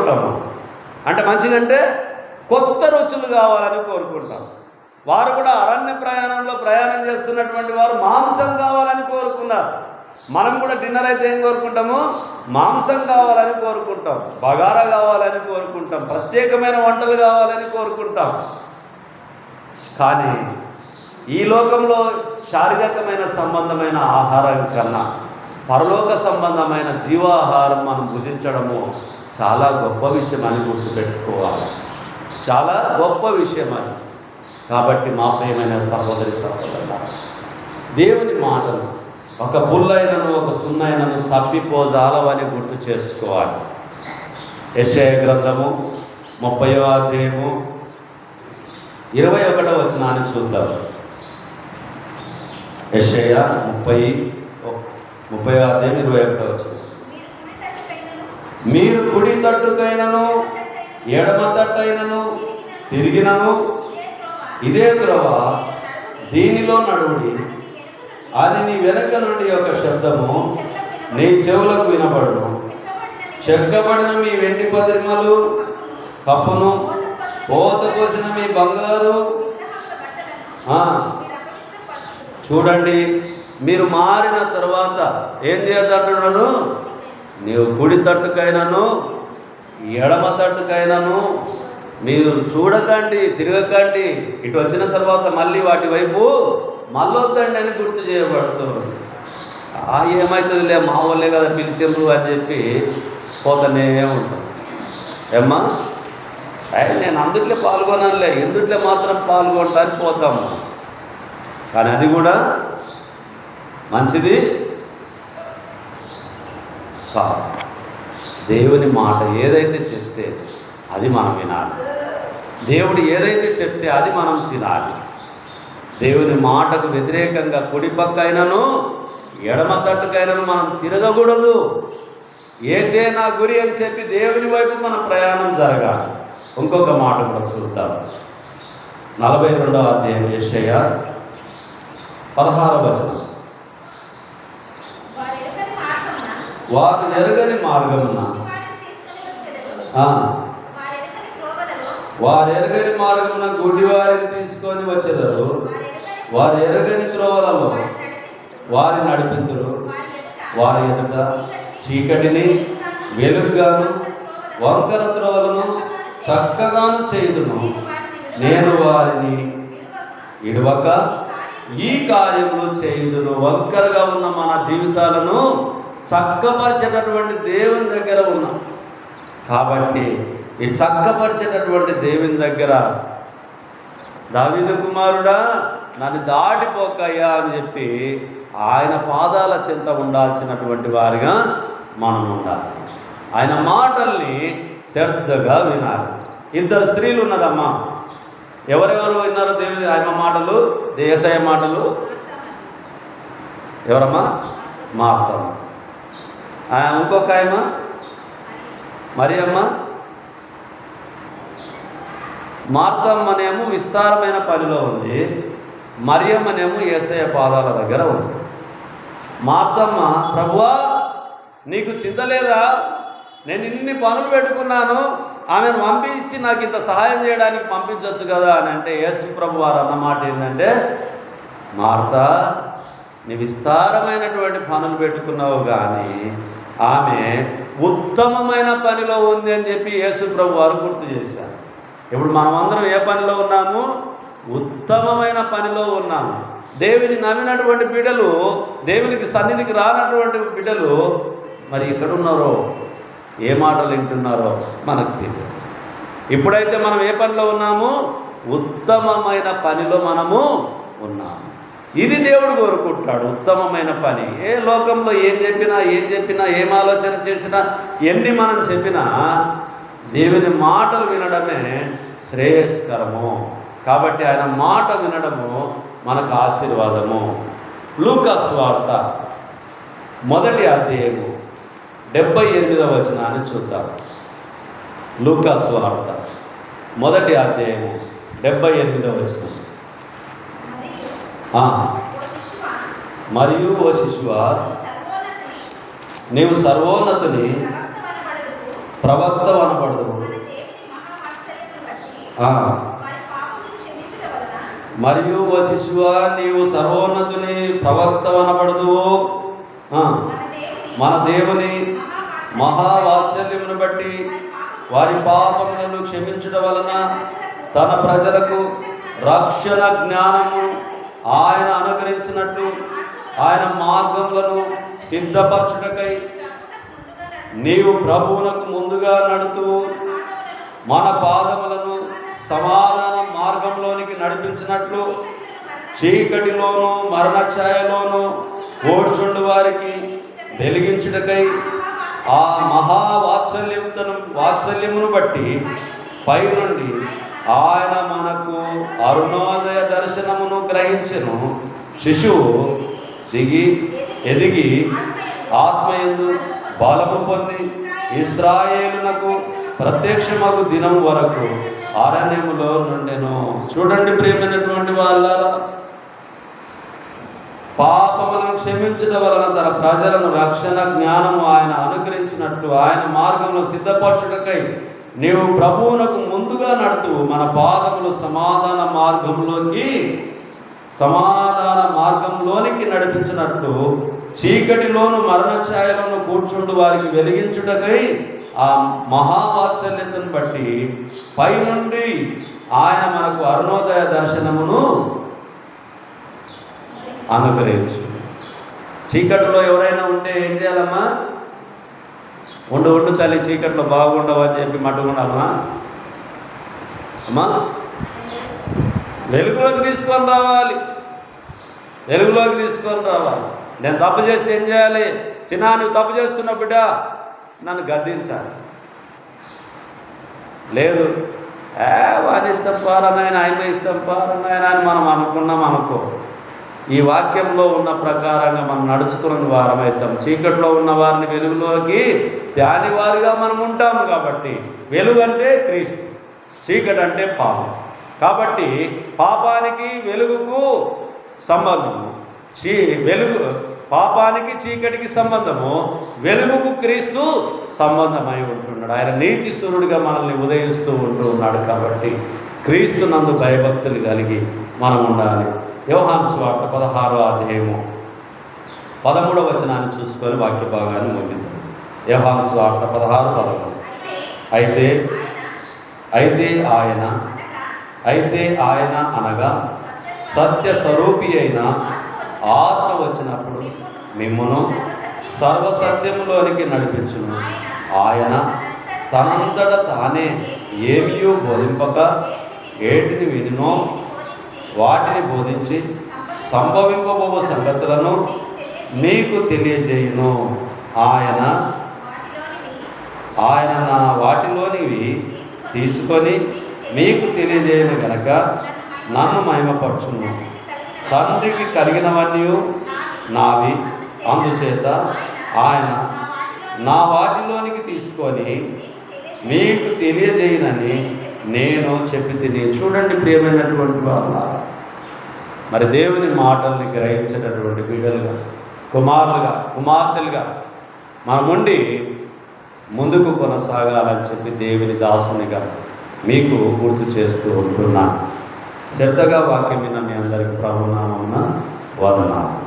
కోరుకుంటాము. అంటే మంచిగంటే కొత్త రుచులు కావాలని కోరుకుంటాం. వారు కూడా అరణ్య ప్రయాణంలో ప్రయాణం చేస్తున్నటువంటి వారు మాంసం కావాలని కోరుకున్నారు. మనం కూడా డిన్నర్ అయితే ఏం కోరుకుంటాము? మాంసం కావాలని కోరుకుంటాం, బగారా కావాలని కోరుకుంటాం, ప్రత్యేకమైన వంటలు కావాలని కోరుకుంటాం. కానీ ఈ లోకంలో శారీరకమైన సంబంధమైన ఆహారం కన్నా పరలోక సంబంధమైన జీవాహారం మనం భుజించడము చాలా గొప్ప విషయం అని గుర్తుపెట్టుకోవాలి. చాలా గొప్ప విషయం అని. కాబట్టి మా ప్రియమైన సహోదరి సహోదరులారా, దేవుని మాటలు ఒక పుల్లైనను ఒక సున్నైనను తప్పిపోజాలవని గుర్తు చేసుకోవాలి. యెషయా గ్రంథము 30వ అధ్యాయము 21వ వచనాన్ని చూద్దాం. యెషయా 30వ అధ్యాయం 21వ వచనం. మీరు కుడి తట్టుకైనను ఎడమ తట్టైనను తిరిగినను ఇదే త్రోవ, దీనిలో నడువుడి అని నీ వెనక నుండి ఒక శబ్దము నీ చెవులకు వినబడును. చెక్కబడిన మీ వెండి పదిమలు కప్పును, పోత పోసిన మీ బంగారు. చూడండి, మీరు మారిన తర్వాత ఏం చేయొద్దంటున్నాను? నీవు కుడి తట్టుకైనను ఎడమ తట్టుకైనను మీరు చూడకండి, తిరగకండి. ఇటు వచ్చిన తర్వాత మళ్ళీ వాటి వైపు మళ్ళొద్దండి అని గుర్తు చేయబడుతుంది. ఏమవుతుందిలే, మా వాళ్ళే కదా పిలిచిండ్రు అని చెప్పి పోతనే ఉంటాం. ఏమ్మా, నేను అందుట్లో పాల్గొనాలే, ఎందుట్లో మాత్రం పాల్గొంటానికి పోతాము. కానీ అది కూడా మంచిది కాదు. దేవుని మాట ఏదైతే చెప్తే అది మనం వినాలి. దేవుడు ఏదైతే చెప్తే అది మనం తినాలి. దేవుని మాటకు వ్యతిరేకంగా కుడి పక్కైనను ఎడమ తట్టుకైనను మనం తిరగకూడదు. ఏసే నా గురి అని చెప్పి దేవుని వైపు మన ప్రయాణం జరగాలి. ఇంకొక మాట కూడా చూద్దాం. 42వ అధ్యాయం యెషయా 16వ వచనం. వారు ఎరుగని మార్గమున, వారు ఎరగని మార్గమున గుడ్డివారిని తీసుకొని వచ్చేదారు. వారు ఎరగని త్రోవలలో వారిని నడిపింతురు. వారి ఎదుట చీకటిని వెలుగుగాను వంకర త్రోవలను చక్కగాను చేయుదును. నేను వారిని ఇడవక ఈ కార్యములు చేయుదును. వంకరగా ఉన్న మన జీవితాలను చక్కపరిచేటటువంటి దేవుని దగ్గర ఉన్నాం. కాబట్టి ఈ చక్కపరిచేటటువంటి దేవుని దగ్గర దావీదు కుమారుడా నన్ను దాటిపోకయ్యా అని చెప్పి ఆయన పాదాల చెంత ఉండాల్సినటువంటి వారిగా మనం ఉండాలి. ఆయన మాటల్ని శ్రద్ధగా వినాలి. 2 స్త్రీలు ఉన్నారమ్మా. ఎవరెవరు విన్నారు దేవుని ఆయన మాటలు, యేసయ్య మాటలు? ఎవరమ్మా? మార్తమ్మ. ఇంకొక ఆయమ్మ మరియమ్మ. మార్తమ్మనేమో విస్తారమైన పనిలో ఉంది, మరియమ్మనేమో యేసయ్య పాదాల దగ్గర ఉంది. మార్తమ్మ, ప్రభువా నీకు చింత లేదా? నేను ఇన్ని పనులు పెట్టుకున్నాను, ఆమెను పంపించి నాకు ఇంత సహాయం చేయడానికి పంపించవచ్చు కదా అని అంటే యేసు ప్రభు వారు అన్నమాట ఏంటంటే, మార్తా నీ విస్తారమైనటువంటి పనులు పెట్టుకున్నావు కానీ ఆమె ఉత్తమమైన పనిలో ఉంది అని చెప్పి యేసు ప్రభు వారు గుర్తు చేశారు. ఇప్పుడు మనమందరం ఏ పనిలో ఉన్నాము? ఉత్తమమైన పనిలో ఉన్నాము. దేవుని నమ్మినటువంటి బిడ్డలు, దేవునికి సన్నిధికి రానటువంటి బిడ్డలు మరి ఎక్కడున్నారో, ఏ మాటలు వింటున్నారో మనకు తెలియదు. ఇప్పుడైతే మనం ఏ పనిలో ఉన్నాము? ఉత్తమమైన పనిలో మనము ఉన్నాము. ఇది దేవుడు కోరుకుంటాడు, ఉత్తమమైన పని. ఏ లోకంలో ఏం చెప్పినా ఏం ఆలోచన చేసినా ఎన్ని మనం చెప్పినా దేవుని మాటలు వినడమే శ్రేయస్కరము. కాబట్టి ఆయన మాట వినడము మనకు ఆశీర్వాదము. లూకా సువార్త 1వ అధ్యాయము 78వ వచనాన్ని చూద్దాం. లూకా సువార్త 1వ అధ్యాయము 78వ వచనం. మరియు ఓ శిశువా, నీవు సర్వోన్నతుని ప్రవక్త అనబడదు. మరియు ఓ శిశువా, నీవు సర్వోన్నతుని ప్రవక్త అనబడదువు. మన దేవుని మహావాత్సల్యమును బట్టి వారి పాపములను క్షమించడం వలన తన ప్రజలకు రక్షణ జ్ఞానము ఆయన అనుగ్రహించినట్లు ఆయన మార్గములను సిద్ధపరచుటకై నీవు ప్రభువునకు ముందుగా నడుతూ మన పాదములను సమాధాన మార్గంలోనికి నడిపించినట్లు చీకటిలోను మరణఛాయలోను ఓడ్చుండు వారికి వెలిగించుటకై ఆ వాత్సల్యమును బట్టి పైనుండి ఆయన మనకు అరుణోదయ దర్శనమును గ్రహించెను. శిశువు ఎదిగి ఆత్మయందు బలము పొంది ఇశ్రాయేలునకు ప్రత్యక్షమగు దినం వరకు అరణ్యములో నుండెను. చూడండి ప్రియమైనటువంటి వాళ్ళారా, పాపములను క్షమించడం వలన తన ప్రజలను రక్షణ జ్ఞానము ఆయన అనుగ్రహించినట్టు ఆయన మార్గంలో సిద్ధపరచుటకై నీవు ప్రభువునకు ముందుగా నడుతూ మన పాదములు సమాధాన మార్గంలోనికి నడిపించినట్లు చీకటిలోను మరణఛాయలోను కూర్చుండు వారికి వెలిగించుటకై ఆ మహావాత్సల్యతను బట్టి పైనుండి ఆయన మనకు అరుణోదయ దర్శనమును అనుగ్రహించు. చీకటిలో ఎవరైనా ఉంటే ఏం చేయాలమ్మా? ఉండు తల్లి, చీకట్లో బాగుండవు అని చెప్పి మట్టుకున్నామా? అమ్మా, వెలుగులోకి తీసుకొని రావాలి. నేను తప్పు చేస్తే ఏం చేయాలి? చిన్న, నువ్వు తప్పు చేస్తున్న బిడ్డ, నన్ను గద్దించాలి. లేదు, వాని ఇష్టం పారనాయన, ఆయన ఇష్టం పారనాయన అని మనం అనుకున్నాం అనుకో, ఈ వాక్యంలో ఉన్న ప్రకారంగా మనం నడుచుకున్న వారమవుతాం. చీకట్లో ఉన్న వారిని వెలుగులోకి త్యాని వారిగా మనం ఉంటాము. కాబట్టి వెలుగు అంటే క్రీస్తు, చీకటి అంటే పాపం. కాబట్టి పాపానికి వెలుగుకు సంబంధము, పాపానికి చీకటికి సంబంధము, వెలుగుకు క్రీస్తు సంబంధమై ఉంటున్నాడు. ఆయన నీతి సూర్యుడిగా మనల్ని ఉదయిస్తూ ఉంటూ ఉన్నాడు. కాబట్టి క్రీస్తు నందు భయభక్తులు కలిగి మనం ఉండాలి. యోహాను సువార్త 16వ అధ్యాయము 13వ వచనాన్ని చూసుకొని వాక్య భాగాన్ని ముగిద్దాం. యోహాను సువార్త 16:13. అయితే ఆయన అనగా సత్య స్వరూపి అయిన ఆత్మ వచ్చినప్పుడు మిమ్మును సర్వసత్యములోనికి నడిపించును. ఆయన తనంతట తానే ఏమీ బోధింపక ఏటిని వినినో వాటిని బోధించి సంభవింపబో సంగతులను మీకు తెలియజేయును. ఆయన నా వాటిలోనివి తీసుకొని మీకు తెలియజేయను గనక నన్ను మహిమపరచును. తండ్రికి కలిగినవన్నీ నావి, అందుచేత ఆయన నా వాటిలోనికి తీసుకొని మీకు తెలియజేయనని నేను చెప్పి తిని. చూడండి ప్రియమైనటువంటి వాళ్ళ, మరి దేవుని మాటల్ని గ్రహించేటటువంటి బిడ్డలుగా, కుమార్తెలుగా మనముండి ముందుకు కొనసాగాలని చెప్పి దేవుని దాసునిగా మీకు గుర్తు చేస్తూ ఉంటున్నాను. శ్రద్ధగా వాక్యం విన్న మీ అందరికీ ప్రభునామమున వందనాలు.